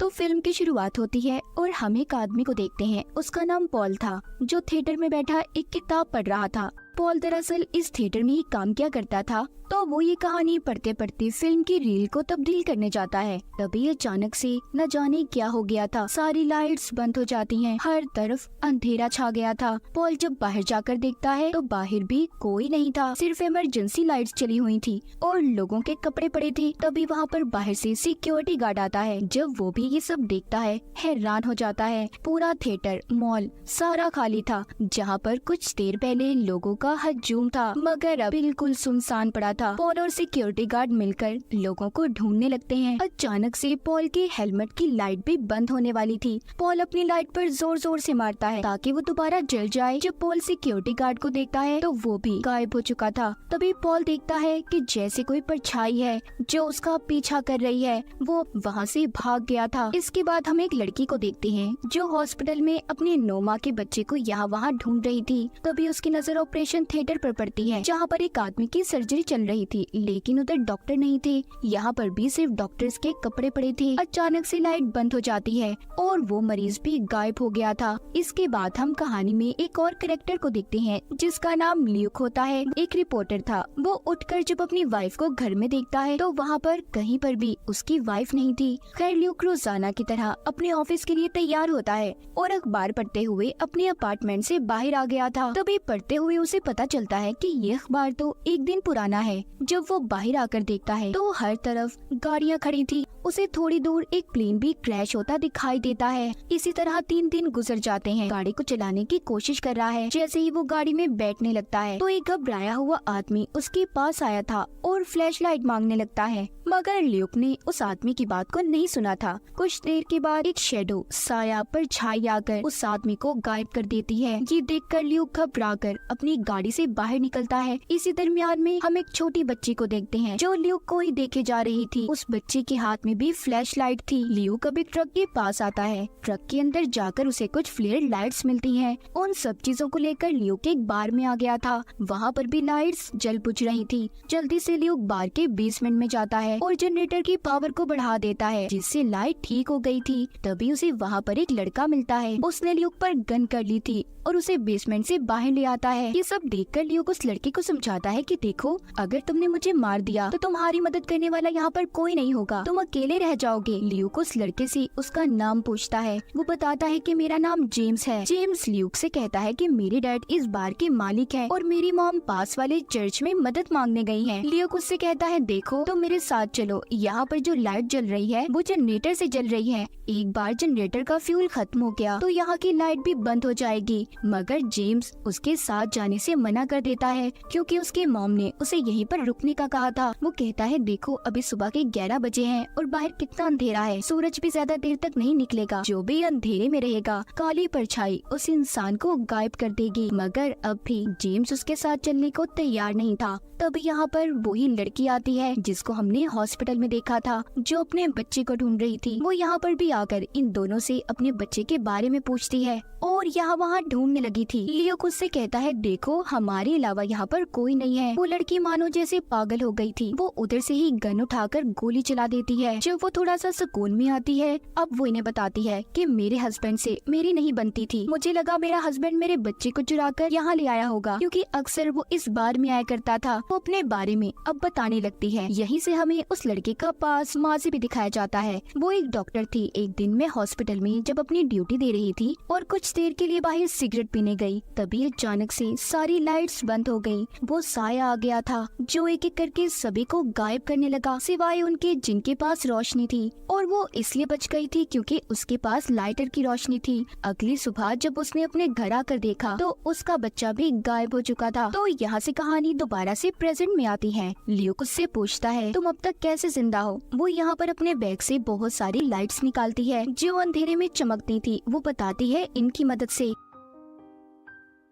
तो फिल्म की शुरुआत होती है और हम एक आदमी को देखते हैं। उसका नाम पॉल था, जो थिएटर में बैठा एक किताब पढ़ रहा था। पॉल दरअसल इस थिएटर में ही काम किया करता था, तो वो ये कहानी पढ़ते पढ़ते फिल्म की रील को तब्दील करने जाता है। तभी अचानक से न जाने क्या हो गया था, सारी लाइट्स बंद हो जाती हैं, हर तरफ अंधेरा छा गया था। पॉल जब बाहर जाकर देखता है तो बाहर भी कोई नहीं था, सिर्फ इमरजेंसी लाइट्स चली हुई थी और लोगों के कपड़े पड़े थे। तभी वहाँ पर बाहर से सिक्योरिटी गार्ड आता है। जब वो भी ये सब देखता है, हैरान हो जाता है। पूरा थिएटर, मॉल सारा खाली था। जहाँ पर कुछ देर पहले लोगों का हजूम था, मगर अब बिल्कुल सुनसान पड़ा था। पॉल और सिक्योरिटी गार्ड मिलकर लोगों को ढूंढने लगते हैं। अचानक से पॉल के हेलमेट की लाइट भी बंद होने वाली थी। पॉल अपनी लाइट पर जोर जोर से मारता है ताकि वो दोबारा जल जाए। जब पॉल सिक्योरिटी गार्ड को देखता है तो वो भी गायब हो चुका था। तभी पॉल देखता है कि जैसे कोई परछाई है जो उसका पीछा कर रही है, वो वहाँ से भाग गया था। इसके बाद हम एक लड़की को देखते हैं जो हॉस्पिटल में अपने 9 माह के बच्चे को यहाँ वहाँ ढूंढ रही थी। तभी उसकी नजर ऑपरेशन थिएटर पर पड़ती है, जहाँ पर एक आदमी की सर्जरी चल रही थी, लेकिन उधर डॉक्टर नहीं थे। यहाँ पर भी सिर्फ डॉक्टर्स के कपड़े पड़े थे। अचानक से लाइट बंद हो जाती है और वो मरीज भी गायब हो गया था। इसके बाद हम कहानी में एक और कैरेक्टर को देखते हैं जिसका नाम ल्यूक होता है। एक रिपोर्टर था। वो उठकर जब अपनी वाइफ को घर में देखता है तो वहाँ पर कहीं पर भी उसकी वाइफ नहीं थी। खैर, ल्यूक रोजाना की तरह अपने ऑफिस के लिए तैयार होता है और अखबार पढ़ते हुए अपने अपार्टमेंट से बाहर आ गया था। तभी पढ़ते हुए उसे पता चलता है कि ये अखबार तो एक दिन पुराना है। जब वो बाहर आकर देखता है तो हर तरफ गाड़ियाँ खड़ी थी। उसे थोड़ी दूर एक प्लेन भी क्रैश होता दिखाई देता है। इसी तरह 3 दिन गुजर जाते हैं। गाड़ी को चलाने की कोशिश कर रहा है। जैसे ही वो गाड़ी में बैठने लगता है तो एक घबराया हुआ आदमी उसके पास आया था और फ्लैशलाइट मांगने लगता है, मगर ल्यूक ने उस आदमी की बात को नहीं सुना था। कुछ देर के बाद एक शैडो, साया परछाई आकर उस आदमी को गायब कर देती है। ये देखकर ल्यूक घबराकर अपनी गाड़ी से बाहर निकलता है। इसी दरमियान में हम एक छोटी बच्ची को देखते हैं जो ल्यूक को ही देखे जा रही थी। उस बच्ची के हाथ में भी फ्लैशलाइट थी। ल्यूक अभी ट्रक के पास आता है। ट्रक के अंदर जाकर उसे कुछ फ्लेयर लाइट्स मिलती हैं। उन सब चीजों को लेकर ल्यूक एक बार में आ गया था। वहाँ पर भी लाइट्स जल बुझ रही थी। जल्दी से ल्यूक बार के बेसमेंट में जाता है और जनरेटर की पावर को बढ़ा देता है, जिससे लाइट ठीक हो गई थी। तभी उसे वहाँ पर एक लड़का मिलता है। उसने ल्यूक पर गन कर ली थी और उसे बेसमेंट से बाहर ले आता है। ये सब देखकर ल्यूक उस लड़के को समझाता है कि देखो, अगर तुमने मुझे मार दिया तो तुम्हारी मदद करने वाला यहाँ पर कोई नहीं होगा, तुम अकेले रह जाओगे। ल्यूक उस लड़के से उसका नाम पूछता है। वो बताता है कि मेरा नाम जेम्स है। जेम्स ल्यूक से कहता है कि मेरे डैड इस बार के मालिक है और मेरी मॉम पास वाले चर्च में मदद मांगने गई है। ल्यूक उससे कहता है, देखो तुम मेरे साथ चलो, यहाँ पर जो लाइट जल रही है वो जनरेटर से जल रही है। एक बार जनरेटर का फ्यूल खत्म हो गया तो यहाँ की लाइट भी बंद हो जाएगी। मगर जेम्स उसके साथ जाने से मना कर देता है क्योंकि उसके मॉम ने उसे यहीं पर रुकने का कहा था। वो कहता है, देखो अभी सुबह के 11 बजे हैं और बाहर कितना अंधेरा है, सूरज भी ज्यादा देर तक नहीं निकलेगा। जो भी अंधेरे में रहेगा, काली परछाई उस इंसान को गायब कर देगी। मगर अब भी जेम्स उसके साथ चलने को तैयार नहीं था। तब यहाँ पर वही लड़की आती है जिसको हमने हॉस्पिटल में देखा था, जो अपने बच्चे को ढूंढ रही थी। वो यहाँ पर भी आकर इन दोनों से अपने बच्चे के बारे में पूछती है और यहाँ वहाँ ढूंढने लगी थी। ल्यूक उससे कहता है, देखो हमारे अलावा यहाँ पर कोई नहीं है। वो लड़की मानो जैसे पागल हो गई थी। वो उधर से ही गन उठाकर गोली चला देती है। जब वो थोड़ा सा सुकून में आती है, अब वो इन्हें बताती है कि मेरे हस्बैंड से मेरी नहीं बनती थी। मुझे लगा मेरा हस्बैंड मेरे बच्चे को चुरा कर यहाँ ले आया होगा, क्योंकि अक्सर वो इस बार में आया करता था। वो अपने बारे में अब बताने लगती है। यहीं से हमें उस लड़के का पास माजी भी दिखाया जाता है। वो एक डॉक्टर थी। एक दिन में हॉस्पिटल में जब अपनी ड्यूटी दे रही थी और कुछ देर के लिए बाहर सिगरेट पीने गई, तभी अचानक से सारी लाइट्स बंद हो गई। वो साया आ गया था जो एक एक करके सभी को गायब करने लगा, सिवाय उनके जिनके पास रोशनी थी। और वो इसलिए बच गई थी क्योंकि उसके पास लाइटर की रोशनी थी। अगली सुबह जब उसने अपने घर आकर देखा तो उसका बच्चा भी गायब हो चुका था। तो यहाँ से कहानी दोबारा से प्रेजेंट में आती है। ल्यूक उससे पूछता है, तुम अब तक कैसे जिंदा हो? वो यहाँ पर अपने बैग से बहुत सारी लाइट्स निकालती है जो अंधेरे में चमकती थी। वो बताती है, इनकी मदद से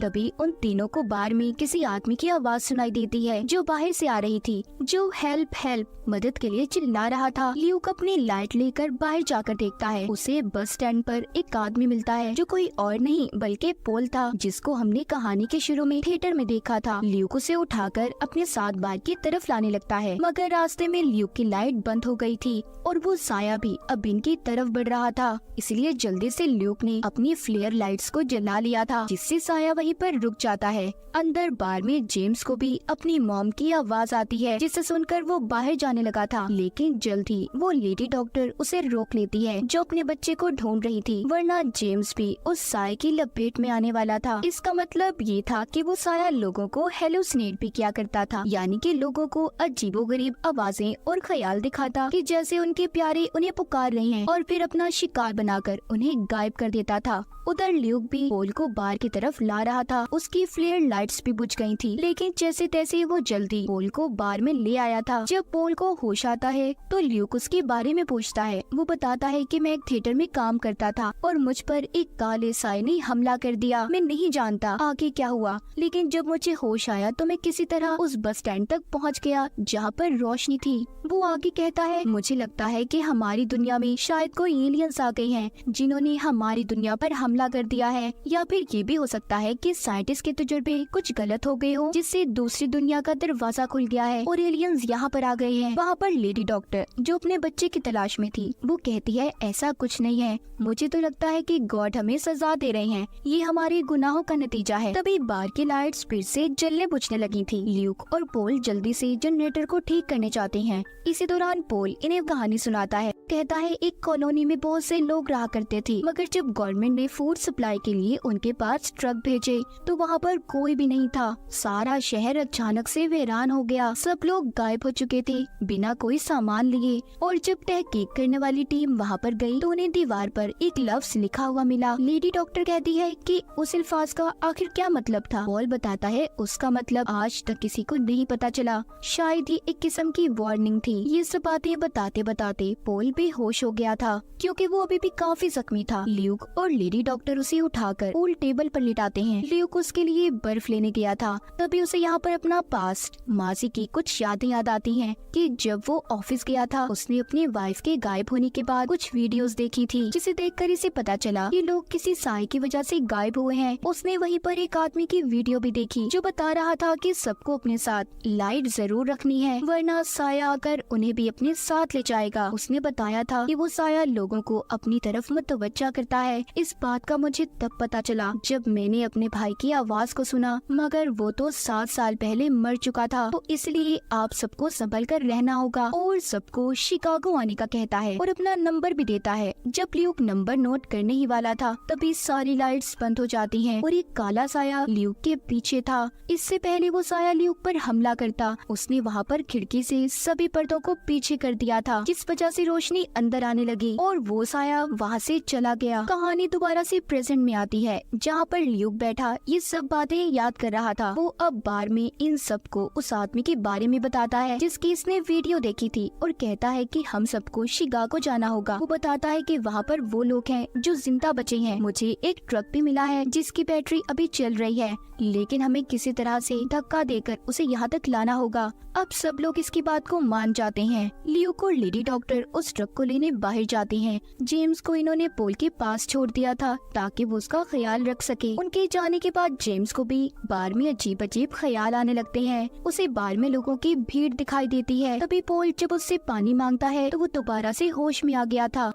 तभी उन तीनों को बार में किसी आदमी की आवाज सुनाई देती है जो बाहर से आ रही थी, जो हेल्प हेल्प मदद के लिए चिल्ला रहा था। ल्यूक अपनी लाइट लेकर बाहर जाकर देखता है, उसे बस स्टैंड पर एक आदमी मिलता है जो कोई और नहीं बल्कि पोल था, जिसको हमने कहानी के शुरू में थिएटर में देखा था। ल्यूक उसे उठाकर अपने साथ बार की तरफ लाने लगता है, मगर रास्ते में ल्यूक की लाइट बंद हो गई थी और वो साया भी अब इनकी तरफ बढ़ रहा था। इसलिए जल्दी से ल्यूक ने अपनी फ्लेयर लाइट्स को जला लिया था, जिससे साया वहीं पर रुक जाता है। अंदर बार में जेम्स को भी अपनी मॉम की आवाज आती है, जिसे सुनकर वो बाहर जाने लगा था, लेकिन जल्द ही वो लेडी डॉक्टर उसे रोक लेती है जो अपने बच्चे को ढूंढ रही थी, वरना जेम्स भी उस साय की लपेट में आने वाला था। इसका मतलब ये था कि वो साया लोगों को हेलुसिनेट भी किया करता था, यानी कि लोगों को अजीबोगरीब आवाजें और ख्याल दिखाता कि जैसे उनके प्यारे उन्हें पुकार रहे हैं, और फिर अपना शिकार बनाकर उन्हें गायब कर देता था। उधर ल्यूक भी पोल को बार की तरफ ला रहा था। उसकी फ्लेयर लाइट्स भी बुझ गई थी, लेकिन जैसे तैसे वो जल्दी पोल को बार में ले आया था। जब पोल को होश आता है तो ल्यूक उसके बारे में पूछता है। वो बताता है कि मैं एक थिएटर में काम करता था और मुझ पर एक काले साय ने हमला कर दिया। मैं नहीं जानता आगे क्या हुआ, लेकिन जब मुझे होश आया तो मैं किसी तरह उस बस स्टैंड तक पहुंच गया जहां पर रोशनी थी। वो आगे कहता है, मुझे लगता है कि हमारी दुनिया में शायद कोई एलियंस आ गए हैं जिन्होंने हमारी दुनिया पर हमला कर दिया है, या फिर ये भी हो सकता है कि साइंटिस्ट के तजुर्बे कुछ गलत हो गए हो, जिससे दूसरी दुनिया का दरवाजा खुल गया है और एलियंस यहाँ पर आ गए हैं। वहाँ पर लेडी डॉक्टर जो अपने बच्चे की तलाश में थी, वो कहती है ऐसा कुछ नहीं है, मुझे तो लगता है कि गॉड हमें सजा दे रहे हैं, ये हमारे गुनाहों का नतीजा है। तभी बार की लाइट्स फिर से जलने बुझने लगी थी। ल्यूक और पोल जल्दी से जनरेटर को ठीक करने चाहते हैं। इसी दौरान पोल इन्हें कहानी सुनाता है, कहता है एक कॉलोनी में बहुत से लोग रहा करते थे, मगर जब गवर्नमेंट ने फूड सप्लाई के लिए उनके पास ट्रक भेजे तो वहाँ पर कोई भी नहीं था। सारा शहर अचानक से वीरान हो गया, सब लोग गायब हो चुके थे बिना कोई सामान लिए। और जब तहकीक करने वाली टीम वहाँ पर गई तो उन्हें दीवार पर एक लफ्ज लिखा हुआ मिला। लेडी डॉक्टर कहती है कि उस अल्फाज का आखिर क्या मतलब था। पॉल बताता है उसका मतलब आज तक किसी को नहीं पता चला, शायद ही एक किस्म की वार्निंग थी। ये सब बातें बताते बताते पॉल बेहोश हो गया था, क्योंकि वो अभी भी काफी जख्मी था। ल्यूक और लेडी डॉक्टर उसे उठाकर पूल टेबल पर लिटाते हैं। ल्यूक उसके लिए बर्फ लेने गया था, तभी उसे यहाँ पर अपना पास्ट माजी की कुछ यादें याद आती हैं कि जब वो ऑफिस गया था उसने अपनी वाइफ के गायब होने के बाद कुछ वीडियोस देखी थी, जिसे देखकर इसे पता चला कि लोग किसी साय की वजह से गायब हुए हैं। उसने वहीं पर एक आदमी की वीडियो भी देखी जो बता रहा था कि सबको अपने साथ लाइट जरूर रखनी है, वरना साया आकर उन्हें भी अपने साथ ले जाएगा। उसने बताया था कि वो साया लोगों को अपनी तरफ मुतवज्जा करता है। इस बात का मुझे तब पता चला जब मैंने अपने भाई की आवाज को सुना, मगर वो तो 7 साल पहले मर चुका था, तो इसलिए आप सबको संभल कर रहना होगा और सबको शिकागो आने का कहता है और अपना नंबर भी देता है। जब ल्यूक नंबर नोट करने ही वाला था तभी सारी लाइट्स बंद हो जाती हैं और एक काला साया ल्यूक के पीछे था। इससे पहले वो साया ल्यूक पर हमला करता, उसने वहाँ पर खिड़की से सभी पर्दों को पीछे कर दिया था, जिस वजह से रोशनी अंदर आने लगी और वो साया वहाँ से चला गया। कहानी दोबारा से प्रेजेंट में आती है, जहाँ पर ल्यूक बैठा ये सब बातें याद कर रहा था। वो अब बार में इन सब को उस आदमी के बारे में बताता है जिसकी इसने वीडियो देखी थी और कहता है कि हम सबको शिकागो जाना होगा। वो बताता है कि वहाँ पर वो लोग हैं जो जिंदा बचे हैं। मुझे एक ट्रक भी मिला है जिसकी बैटरी अभी चल रही है, लेकिन हमें किसी तरह से धक्का देकर उसे यहाँ तक लाना होगा। अब सब लोग इसकी बात को मान जाते हैं। ल्यूक और लेडी डॉक्टर उस ट्रक को लेने बाहर जाते हैं। जेम्स को इन्होंने पोल के पास छोड़ दिया था ताकि वो उसका ख्याल रख सके। उनके जाने के बाद जेम्स को भी बार में अजीब अजीब ख्याल आने लगते हैं। उसे बार में लोगों की भीड़ दिखाई देती है। तभी पोल जब उससे पानी मांगता है तो वो दोबारा से होश में आ गया था।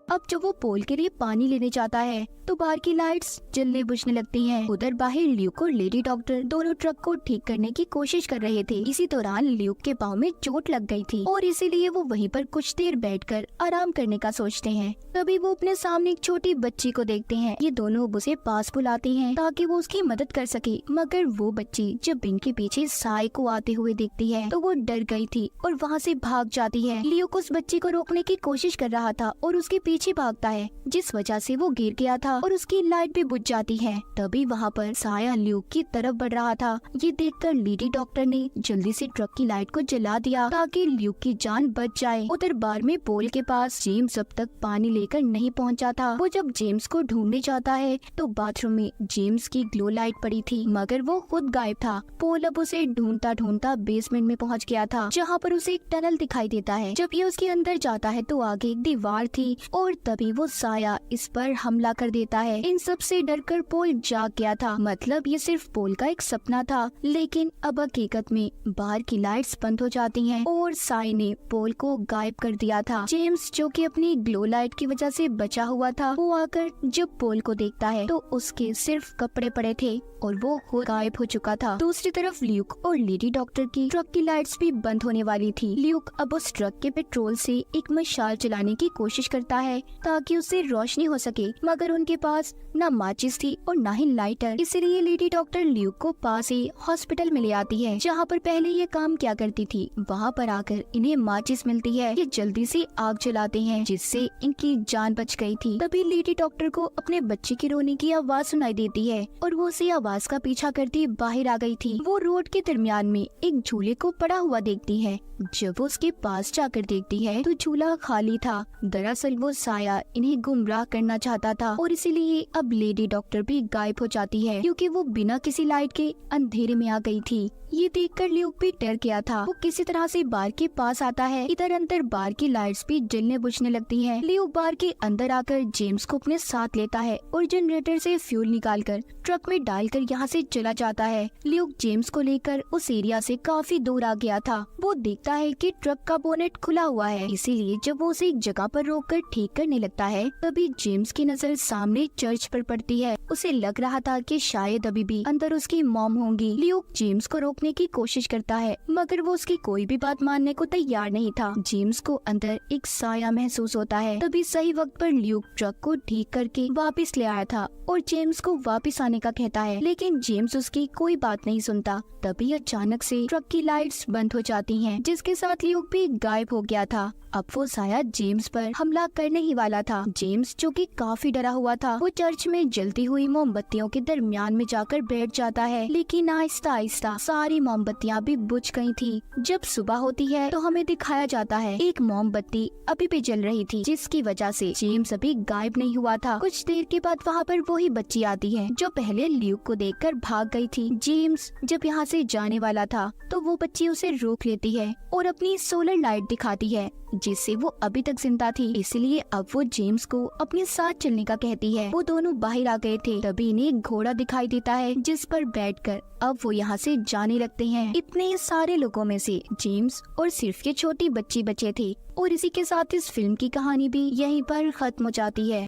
अब जब वो पोल के लिए पानी लेने जाता है तो बाहर की लाइट्स जलने बुझने लगती हैं। उधर बाहर ल्यूक और लेडी डॉक्टर दोनों ट्रक को ठीक करने की कोशिश कर रहे थे। इसी दौरान ल्यूक के पाँव में चोट लग गई थी और इसीलिए वो वहीं पर कुछ देर बैठकर आराम करने का सोचते हैं। तभी वो अपने सामने एक छोटी बच्ची को देखते हैं। ये दोनों उसे पास बुलाते हैं ताकि वो उसकी मदद कर सके, मगर वो बच्ची जब इनके पीछे साय को आते हुए देखती है तो वो डर गई थी और वहाँ से भाग जाती है। ल्यूक उस बच्ची को रोकने की कोशिश कर रहा था और उसके पीछे पीछे भागता है, जिस वजह से वो गिर गया था और उसकी लाइट भी बुझ जाती है। तभी वहाँ पर साया ल्यूक की तरफ बढ़ रहा था। ये देखकर लेडी डॉक्टर ने जल्दी से ट्रक की लाइट को जला दिया ताकि ल्यूक की जान बच जाए। उधर बार में पोल के पास जेम्स अब तक पानी लेकर नहीं पहुँचा था। वो जब जेम्स को ढूंढने जाता है तो बाथरूम में जेम्स की ग्लो लाइट पड़ी थी, मगर वो खुद गायब था। पोल अब उसे ढूंढता ढूंढता बेसमेंट में पहुँच गया था, जहाँ पर उसे एक टनल दिखाई देता है। जब ये उसके अंदर जाता है तो आगे एक दीवार थी और तभी वो साया इस पर हमला कर देता है। इन सब से डरकर पोल जाग गया था। मतलब ये सिर्फ पोल का एक सपना था, लेकिन अब हकीकत में बाहर की लाइट्स बंद हो जाती हैं और साय ने पोल को गायब कर दिया था। जेम्स जो कि अपनी ग्लो लाइट की वजह से बचा हुआ था, वो आकर जब पोल को देखता है तो उसके सिर्फ कपड़े पड़े थे और वो खुद गायब हो चुका था। दूसरी तरफ ल्यूक और लेडी डॉक्टर की ट्रक की लाइट्स भी बंद होने वाली थी। ल्यूक अब उस ट्रक के पेट्रोल से एक मशाल चलाने की कोशिश करता है ताकि उससे रोशनी हो सके, मगर उनके पास न माचिस थी और न ही लाइटर। इसलिए लेडी डॉक्टर ल्यूक को पास ही हॉस्पिटल में ले आती है, जहाँ पर पहले ये काम क्या करती थी। वहाँ पर आकर इन्हें माचिस मिलती है। ये जल्दी से आग जलाते हैं, जिससे इनकी जान बच गई थी। तभी लेडी डॉक्टर को अपने बच्चे के रोने की आवाज सुनाई देती है और वो उसी आवाज का पीछा करती बाहर आ गई थी। वो रोड के दरमियान में एक झूले को पड़ा हुआ देखती है। जब वो उसके पास जाकर देखती है तो झूला खाली था। दरअसल वो साया इन्हें गुमराह करना चाहता था और इसीलिए अब लेडी डॉक्टर भी गायब हो जाती है, क्योंकि वो बिना किसी लाइट के अंधेरे में आ गई थी। ये देखकर ल्यूक भी डर गया था। वो किसी तरह से बार के पास आता है। इधर अंदर बार की लाइट्स भी जलने बुझने लगती हैं। ल्यूक बार के अंदर आकर जेम्स को अपने साथ लेता है और जनरेटर से फ्यूल निकालकर ट्रक में डालकर यहाँ से चला जाता है। ल्यूक जेम्स को लेकर उस एरिया से काफी दूर आ गया था। वो देखता है कि ट्रक का बोनेट खुला हुआ है, इसीलिए जब वो उसे एक जगह पर रोककर ठीक करने लगता है तभी जेम्स की नजर सामने चर्च पर पड़ती है। उसे लग रहा था कि शायद अभी भी अंदर उसकी मॉम होंगी। ल्यूक जेम्स को रोकने की कोशिश करता है, मगर वो उसकी कोई भी बात मानने को तैयार नहीं था। जेम्स को अंदर एक साया महसूस होता है। तभी सही वक्त पर ल्यूक ट्रक को ठीक करके वापस ले आया था और जेम्स को वापस आने का कहता है, लेकिन जेम्स उसकी कोई बात नहीं सुनता। तभी अचानक से ट्रक की लाइट्स बंद हो जाती हैं, जिसके साथ ल्यूक भी गायब हो गया था। अब वो साया जेम्स पर हमला करने ही वाला था। जेम्स जो कि काफी डरा हुआ था, वो चर्च में जलती हुई मोमबत्तियों के दरमियान में जाकर बैठ जाता है, लेकिन आहिस्ता आहिस्ता सारी मोमबत्तियां भी बुझ गई थी। जब सुबह होती है तो हमें दिखाया जाता है एक मोमबत्ती अभी भी जल रही थी, जिसकी वजह से जेम्स अभी गायब नहीं हुआ था। कुछ देर के बाद वहाँ पर वही बच्ची आती है जो पहले ल्यूक को देखकर भाग गई थी। जेम्स जब यहाँ से जाने वाला था तो वो बच्ची उसे रोक लेती है और अपनी सोलर लाइट दिखाती है, जिससे वो अभी तक जिंदा थी। इसलिए अब वो जेम्स को अपने साथ चलने का कहती है। वो दोनों बाहर आ गए थे। तभी इन्हें एक घोड़ा दिखाई देता है, जिस पर बैठकर अब वो यहाँ से जाने लगते हैं। इतने सारे लोगों में से जेम्स और सिर्फ ये छोटी बच्ची बचे थे। और इसी के साथ इस फिल्म की कहानी भी यहीं पर खत्म हो जाती है।